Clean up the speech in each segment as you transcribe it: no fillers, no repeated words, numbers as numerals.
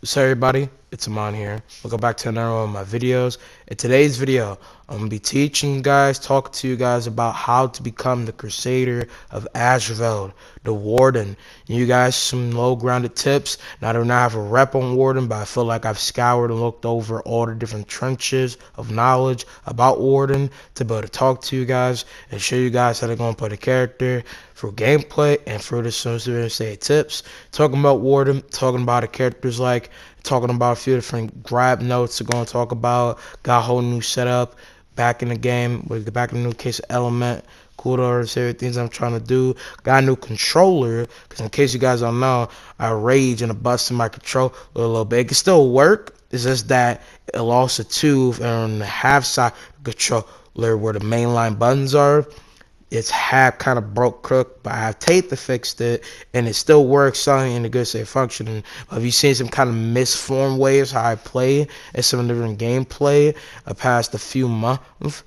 So everybody, it's Amon here. Welcome back to another one of my videos. In today's video, I'm going to be teaching you guys, talking to you guys about how to become the Crusader of Ashveld, the Warden. You guys some low-grounded tips. Now, I do not have a rep on Warden, but I feel like I've scoured and looked over all the different trenches of knowledge about Warden to be able to talk to you guys and show you guys how to go and play the character for gameplay and for the say tips. Talking about Warden, talking about the characters like, talking about a few different grab notes to go and talk about. Got a whole new setup back in the game with the back in the new case of element. Cool to see things I'm trying to do. Got a new controller because in case you guys don't know, I rage and I busted my controller a little bit. It can still work. It's just that it lost a tooth and on the half side controller where the mainline buttons are, it's half kind of broke crook, but I have tape to fix it, and it still works something in a good state functioning. Have you seen some kind of misformed ways how I play and some different gameplay past a few months?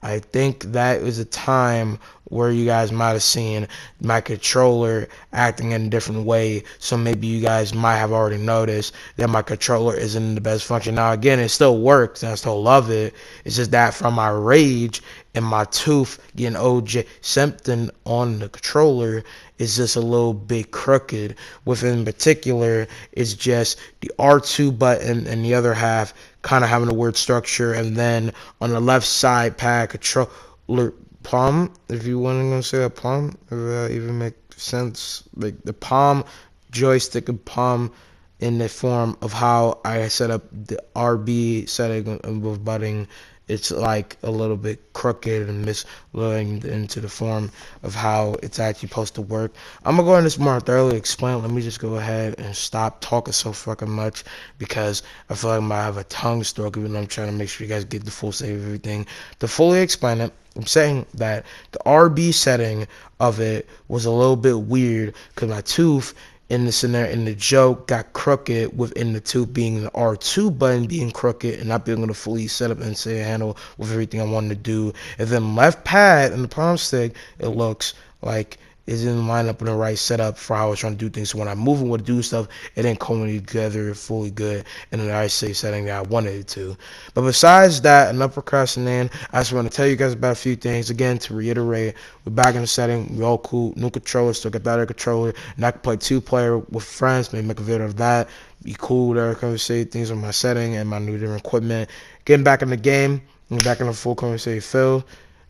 I think that was a time where you guys might have seen my controller acting in a different way. So maybe you guys might have already noticed that my controller isn't in the best function. Now again, it still works and I still love it. It's just that from my rage and my tooth getting OJ something on the controller is just a little bit crooked. Within particular, it's just the R2 button and the other half kind of having a weird structure, and then on the left side pad controller palm, if you want to say a palm, if that even make sense, like the palm joystick and palm in the form of how I set up the RB setting with butting, it's like a little bit crooked and misleading into the form of how it's actually supposed to work. I'm gonna go into this more thoroughly explain. Let me just go ahead and stop talking so fucking much because I feel like I might have a tongue stroke, even though I'm trying to make sure you guys get the full save of everything. To fully explain it, I'm saying that the RB setting of it was a little bit weird because my tooth in the scenario in the joke got crooked within the tooth being the R2 button being crooked and not being able to fully set up and say handle with everything I wanted to do. And then left pad and the palm stick, it looks like is in line up in the right setup for how I was trying to do things. So when I move and would do stuff, it didn't come together fully good in the right safe setting that I wanted it to. But besides that, enough procrastinating, I just want to tell you guys about a few things. Again, to reiterate, we're back in the setting. We all cool. New controller, still got better controller. And I can play 2-player with friends. Maybe make a video of that. Be cool there. Conversate things on my setting and my new different equipment. Getting back in the game. And back in the full conversation field.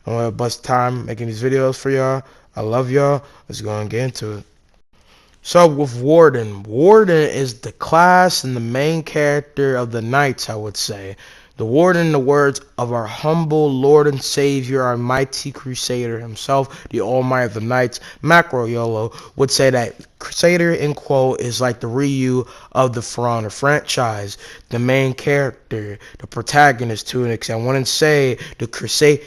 I'm gonna bust time making these videos for y'all. I love y'all. Let's go and get into it. So with Warden, Warden is the class and the main character of the Knights, I would say. The Warden, in the words of our humble Lord and Savior, our mighty Crusader himself, the Almighty of the Knights, Macro YOLO, would say that Crusader, in quote, is like the Ryu of the For Honor franchise, the main character, the protagonist to an extent. I wouldn't say the Crusader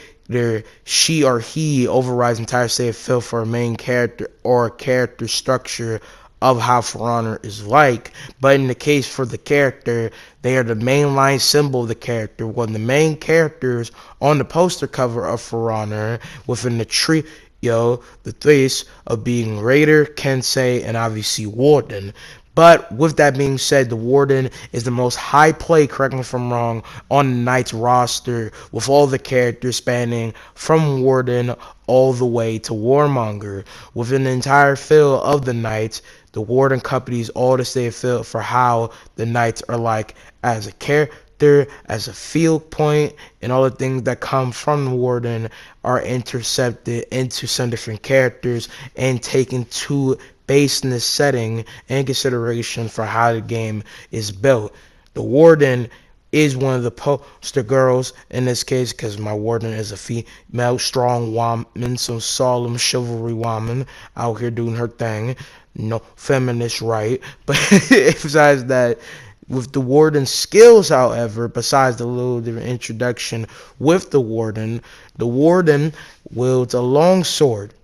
she or he overrides entire state of field for a main character or character structure of how For Honor is like, but in the case for the character, they are the mainline symbol of the character. One of the main characters on the poster cover of For Honor within the trio, the threes of being Raider, Kensei, and obviously Warden. But with that being said, the Warden is the most high play, correct me if I'm wrong, on the Knights roster with all the characters spanning from Warden all the way to Warmonger. Within the entire field of the Knights, the Warden companies all to stay field for how the Knights are like as a character, as a field point, and all the things that come from the Warden are intercepted into some different characters and taken to based in this setting and consideration for how the game is built. The Warden is one of the poster girls in this case because my Warden is a female strong woman, so solemn chivalry woman out here doing her thing. No feminist right, but besides that, with the Warden's skills, however, besides the little different introduction with the Warden wields a long sword.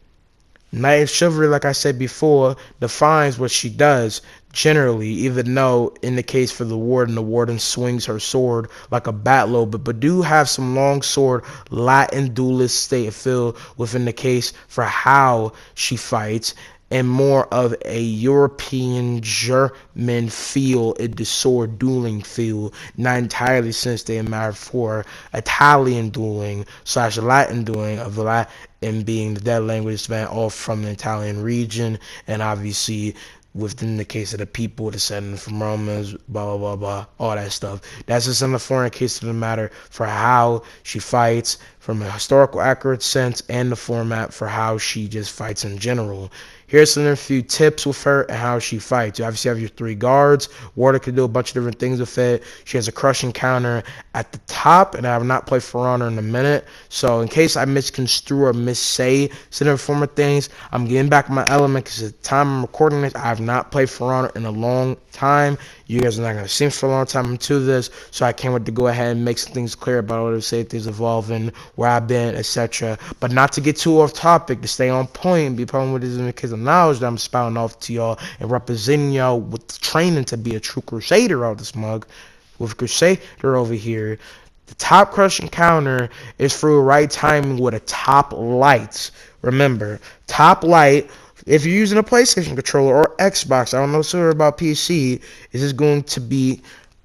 Knight of Chivalry, like I said before, defines what she does generally, even though in the case for the Warden swings her sword like a battle, but do have some long sword Latin duelist state of feel within the case for how she fights. and more of a European German feel in the sword dueling feel, not entirely since they married for Italian dueling slash Latin dueling, of Latin being the dead language span off from the Italian region, and obviously within the case of the people, descending from Romans, blah, blah, blah, blah, all that stuff. That's just in the foreign case of the matter for how she fights from a historical accurate sense and the format for how she just fights in general. Here's some a few tips with her and how she fights. You obviously have your 3 guards. Warden can do a bunch of different things with it. She has a crushing counter at the top, and I have not played For Honor in a minute. So in case I misconstrue or missay some different form of things, I'm getting back my element because at the time I'm recording this, I have not played For Honor in a long time. You guys are not going to see me for a long time into this, so I can't wait to go ahead and make some things clear about what safeties evolving, where I've been, etc. But not to get too off topic, to stay on point and be problem with this in the case of knowledge that I'm spouting off to y'all and representing y'all with the training to be a true Crusader out this mug. With Crusader over here, the top crushing counter is through right timing with a top light. Remember, top light. If you're using a PlayStation controller or Xbox, I don't know sure about PC, is this going to be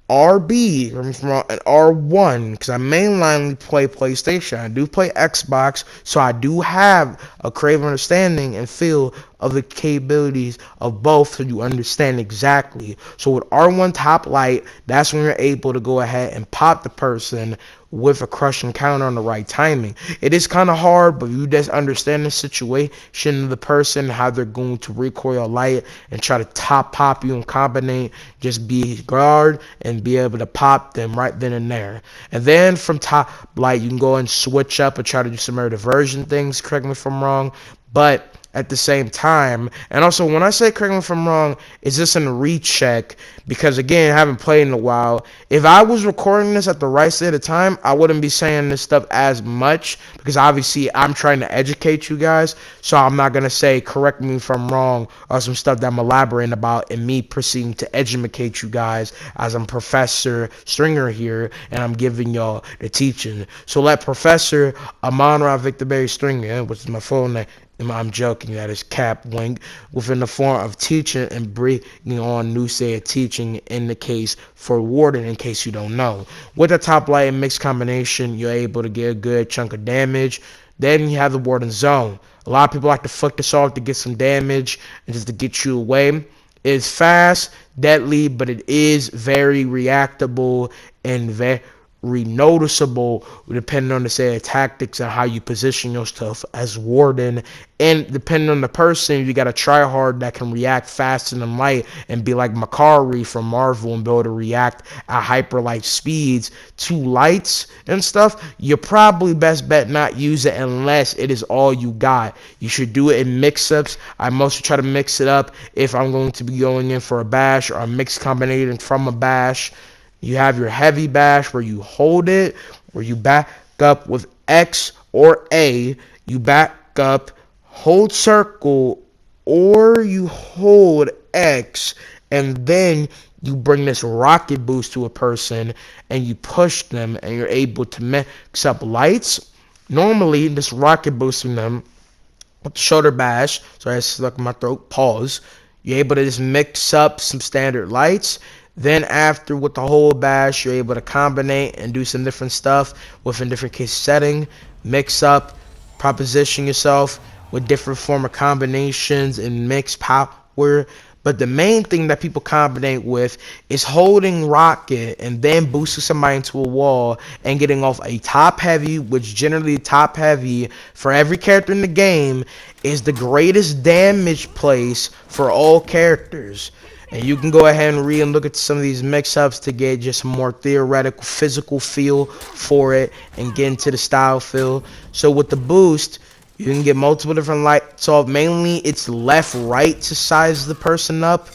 RB from an R1, because I mainly play PlayStation. I do play Xbox, so I do have a creative understanding and feel of the capabilities of both, so you understand exactly. So with R1 top light, that's when you're able to go ahead and pop the person with a crushing counter on the right timing. It is kind of hard, but you just understand the situation of the person, how they're going to recoil light and try to top pop you and combinate, just be guard and be able to pop them right then and there. And then from top light, you can go and switch up and try to do some more diversion things, correct me if I'm wrong, but at the same time, and also when I say correct me if I'm wrong, is this in a recheck? Because again, I haven't played in a while. If I was recording this at the right state of time, I wouldn't be saying this stuff as much, because obviously I'm trying to educate you guys, so I'm not gonna say correct me if I'm wrong or some stuff that I'm elaborating about and me proceeding to educate you guys as I'm Professor Stringer here and I'm giving y'all the teaching. So let Professor Amon Victor Berry Stringer, which is my full name, I'm joking, that is Cap Wink, within the form of teaching and bringing on new said teaching in the case for Warden, in case you don't know. With the top light and mixed combination, you're able to get a good chunk of damage. Then you have the Warden zone. A lot of people like to flick this off to get some damage and just to get you away. It's fast, deadly, but it is very reactable and very noticeable depending on the say tactics and how you position yourself as Warden, and depending on the person, you gotta try hard that can react faster than light and be like Makari from Marvel and be able to react at hyper light speeds to lights and stuff. You're probably best bet not use it unless it is all you got. You should do it in mix-ups. I mostly try to mix it up if I'm going to be going in for a bash or a mixed combination from a bash. You have your heavy bash where you hold it, where you back up with X or A. You back up, hold circle, or you hold X, and then you bring this rocket boost to a person and you push them and you're able to mix up lights. Normally, this rocket boosting them with the shoulder bash, sorry I stuck in my throat, pause. You're able to just mix up some standard lights. Then after with the whole bash, you're able to combinate and do some different stuff within different case setting, mix up, proposition yourself with different form of combinations and mix power. But the main thing that people combinate with is holding rocket and then boosting somebody into a wall and getting off a top heavy, which generally top heavy for every character in the game is the greatest damage place for all characters. And you can go ahead and read and look at some of these mix-ups to get just a more theoretical, physical feel for it and get into the style feel. So with the boost, you can get multiple different lights off. Mainly, it's left-right to size the person up.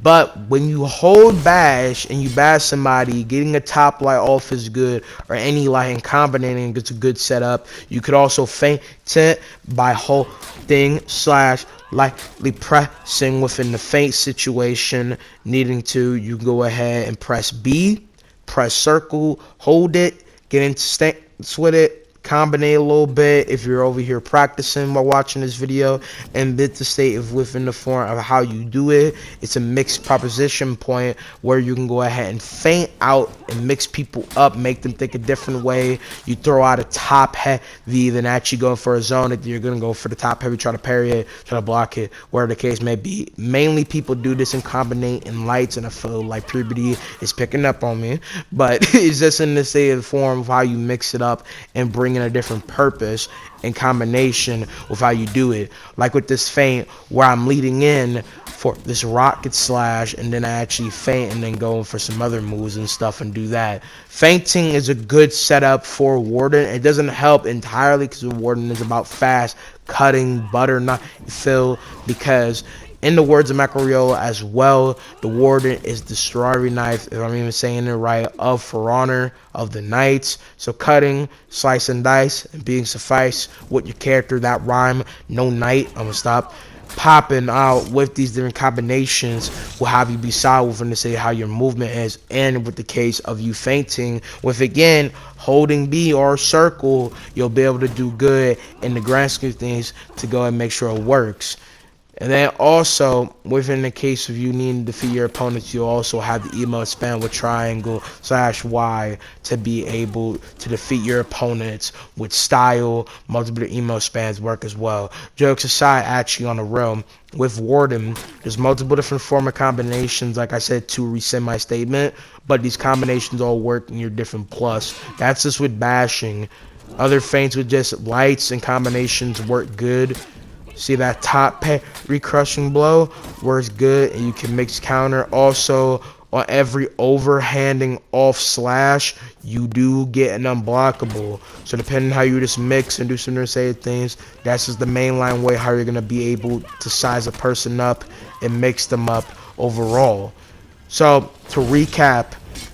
But when you hold bash and you bash somebody, getting a top light off is good, or any light and combinating it's a good setup. You could also feint it by holding slash lightly pressing within the feint situation. Needing to, you can go ahead and press B, press circle, hold it, get into stance with it, combinate a little bit if you're over here practicing while watching this video, and bit to state if within the form of how you do it. It's a mixed proposition point where you can go ahead and feint out and mix people up, make them think a different way. You throw out a top heavy, then actually going for a zone that you're gonna go for the top heavy, try to parry it, try to block it, where the case may be. Mainly people do this in combinate and lights, and I feel like puberty is picking up on me, but it's just in the state of form of how you mix it up and bring in a different purpose in combination with how you do it. Like with this feint where I'm leading in for this rocket slash and then I actually feint and then going for some other moves and stuff and do that. Feinting is a good setup for Warden. It doesn't help entirely because Warden is about fast cutting, butter not fill, because in the words of Macro as well, the Warden is the sorority knife, if I'm even saying it right, of For Honor, of the Knights. So cutting, slice and dice, and being suffice with your character, that rhyme, no knight, I'm gonna stop. Popping out with these different combinations will have you be solid within to say how your movement is, and with the case of you feinting with again holding B or circle, you'll be able to do good in the grand scheme of things to go and make sure it works. And then also, within the case of you needing to defeat your opponents, you also have the emo span with triangle/Y to be able to defeat your opponents with style. Multiple emo spans work as well. Jokes aside, actually on the realm, with Warden, there's multiple different form of combinations, like I said, to rescind my statement, but these combinations all work in your different plus. That's just with bashing. Other feints with just lights and combinations work good. See that top parry crushing blow works good, and you can mix counter. Also, on every overhanding off slash, you do get an unblockable. So depending how you just mix and do some insane things, that's just the mainline way how you're gonna be able to size a person up and mix them up overall. So to recap,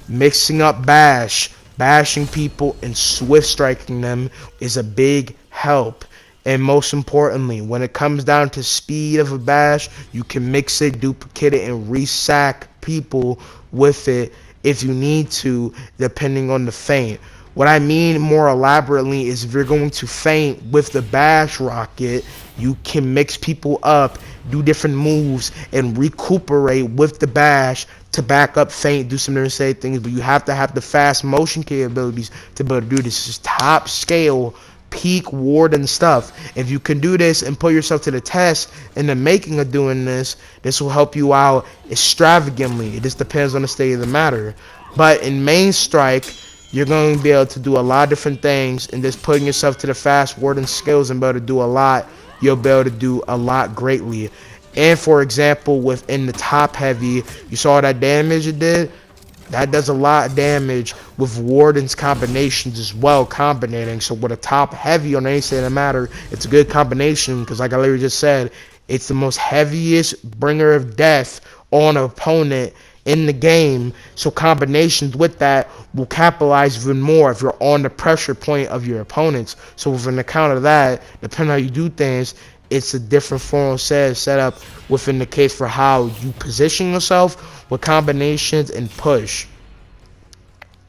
mixing up bashing people and swift striking them is a big help. And most importantly, when it comes down to speed of a bash, you can mix it, duplicate it, and resack people with it if you need to, depending on the feint. What I mean more elaborately is if you're going to feint with the bash rocket, you can mix people up, do different moves, and recuperate with the bash to back up feint, do some insane things. But you have to have the fast motion capabilities to be able to do this. This is top scale peak Warden stuff. If you can do this and put yourself to the test in the making of doing this, this will help you out extravagantly. It just depends on the state of the matter. But in main strike, you're going to be able to do a lot of different things, and just putting yourself to the fast Warden skills and be able to do a lot, you'll be able to do a lot greatly. And for example, within the top heavy, you saw that damage it did. That does a lot of damage with Warden's combinations as well, combinating. So with a top heavy on any state of matter, it's a good combination because, like I literally just said, it's the most heaviest bringer of death on an opponent in the game. So combinations with that will capitalize even more if you're on the pressure point of your opponents. So within the count of that, depending on how you do things, it's a different form of setup within the case for how you position yourself with combinations and push.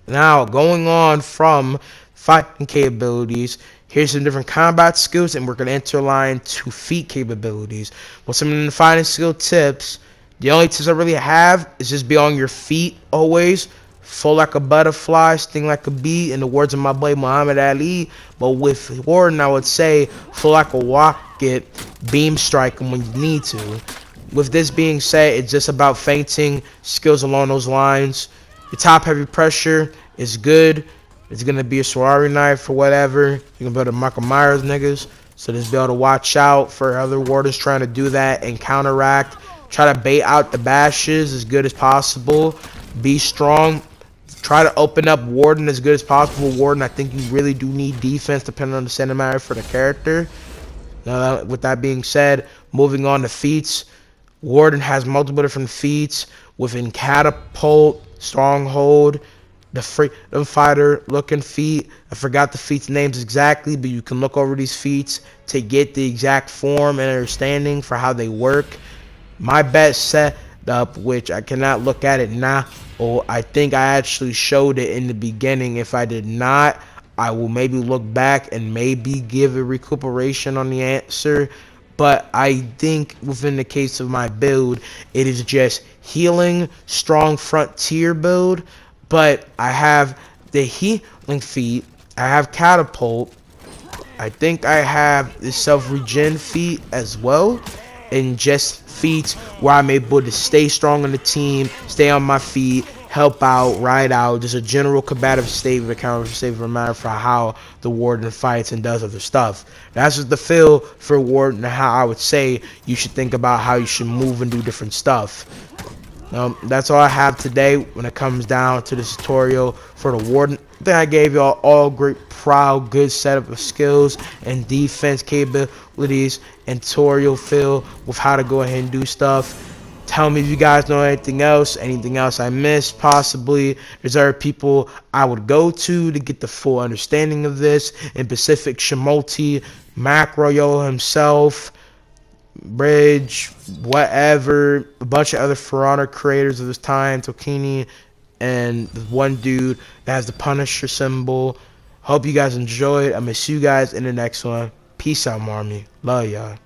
Now, going on from fighting capabilities, here's some different combat skills, and we're going to interline to feat capabilities. With some of the fighting skill tips, the only tips I really have is just be on your feet always. Flow like a butterfly, sting like a bee, in the words of my boy Muhammad Ali. But with Warden, I would say flow like a rocket, beam strike him when you need to. With this being said, it's just about feinting, skills along those lines. Your top heavy pressure is good. It's going to be a sorority knife or whatever. You can be able to Michael Myers niggas. So just be able to watch out for other Wardens trying to do that and counteract. Try to bait out the bashes as good as possible. Be strong. Try to open up Warden as good as possible. Warden, I think you really do need defense depending on the cinematic for the character. Now, with that being said, moving on to feats. Warden has multiple different feats within Catapult, Stronghold, the Freedom Fighter looking feat. I forgot the feats names exactly, but you can look over these feats to get the exact form and understanding for how they work. My best setup, which I cannot look at it now, or I think I actually showed it in the beginning. If I did not, I will maybe look back and maybe give a recuperation on the answer. But I think within the case of my build, it is just healing, strong frontier build. But I have the healing feat, I have catapult, I think I have the self-regen feat as well, and just feats where I'm able to stay strong on the team, stay on my feet, help out, ride out, just a general combative state of the counter state of a matter for how the Warden fights and does other stuff. That's just the feel for Warden and how I would say you should think about how you should move and do different stuff. That's all I have today when it comes down to this tutorial for the Warden. I think I gave y'all all great, proud, good setup of skills and defense capabilities and tutorial feel with how to go ahead and do stuff. Tell me if you guys know anything else I missed possibly. There's other people I would go to get the full understanding of this. In Pacific Shimoti, Macro Yo himself, Bridge, whatever, a bunch of other For Honor creators of this time, Tokini, and one dude that has the Punisher symbol. Hope you guys enjoyed. I'm gonna see you guys in the next one. Peace out, Marmy. Love y'all.